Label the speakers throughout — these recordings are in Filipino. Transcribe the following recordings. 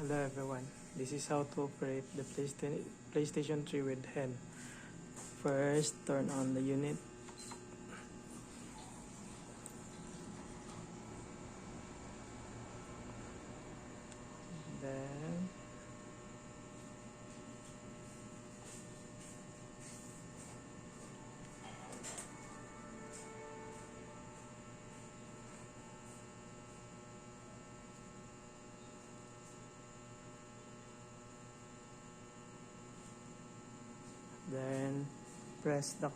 Speaker 1: Hello everyone, this is how to operate the PlayStation 3 with hen. First, turn on the unit. Then press the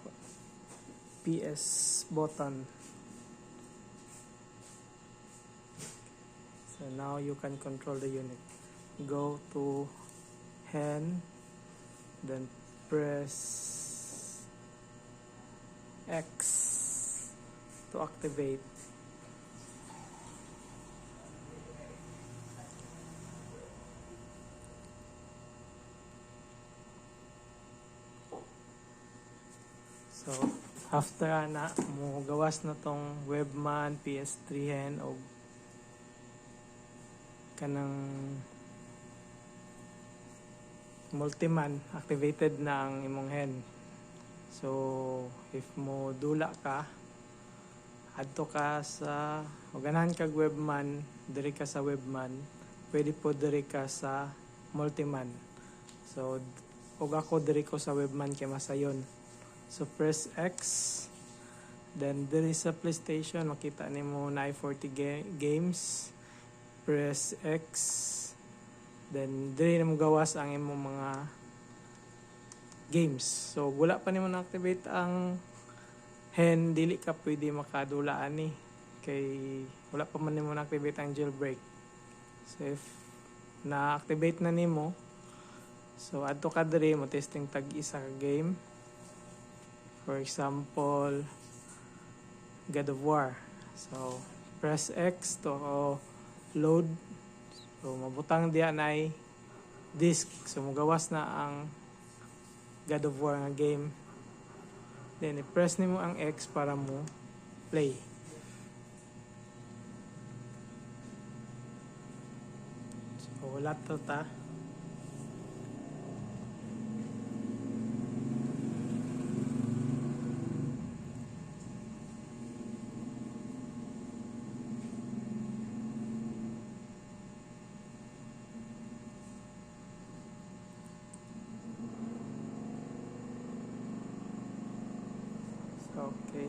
Speaker 1: PS button. So now you can control the unit. Go to hen, then press X to activate. So, after na mo gawas na tong Webman, PS3 hen o kanang multiman, activated na ang imong hen. So, if mo dula ka, adto ka sa o ganahan kag Webman, diri ka sa Webman, pwede po diri ka sa multiman. So, og ako diri ko sa Webman kay masayon. So press X, then diri sa PlayStation makita nimo na 40 games. Press X, then diri nimo gawas ang imong mga games. So wala pa nimo na-activate ang hen, dili ka pwede makadula ani kay wala pa man nimo na-activate ang jailbreak. So if na-activate na nimo, so adto ka diri mo testing tag isa ka game. For example, God of War. So, press X to load. So, mabutang diyan ay disk. So, magawas na ang God of War nga game. Then, i-press nimo ang X para mo play. So, wala to ta. Okay,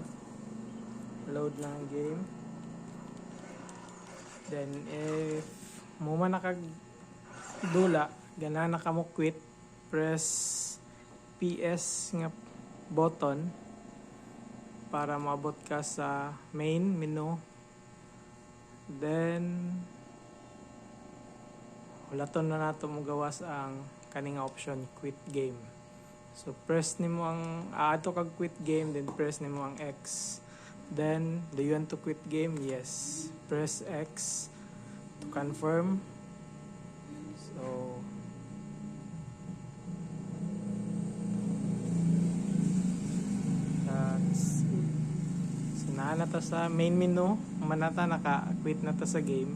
Speaker 1: load na ang game. Then if mo man nakagdula, gana ka mo quit, press PS nga button para maabot ka sa main menu. Then wala to na nato mo gawas ang kaning option quit game. So press nimo ang ato kag quit game, then press nimo ang X. Then do you want to quit game? Yes. Press X to confirm. So that's it. So naa na ta sa main menu, manata naka-quit na ta sa game.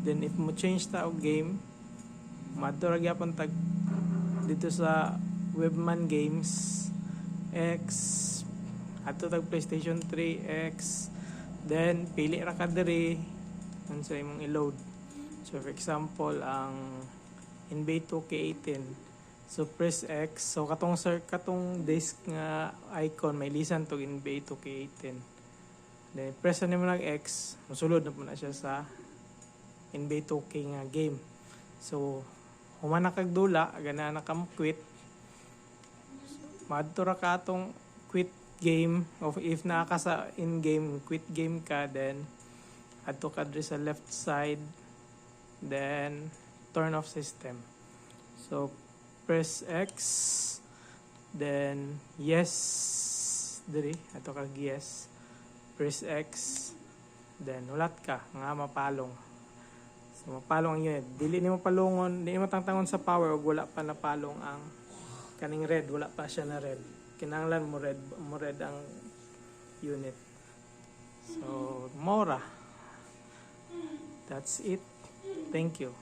Speaker 1: Then if mo change ta og game, madto ra gyapon tag dito sa Webman Games X ato tag PlayStation 3 X, then pili ra ka diri unsa imong i-load. So for example ang NBA 2K18, so press X. So katong disk nga icon may lisan to NBA 2K18, then press nimo ng X, mosulod na po na siya sa NBA 2K nga game. So human na kagdula, gana na kam quit, madto ra ka atong quit game, of if naa ka sa in game quit game ka, then adto ka diri sa left side, then turn off system. So press X, then yes diri adto ka yes, press X, then ulat ka nga mapalong. So mapalong ang unit, dili nimo palungon, dili mo tangtangon sa power ug wala pa napalong ang kaning red, wala pa siya na red. Kinahanglan mo red ang unit. So, mora. That's it. Thank you.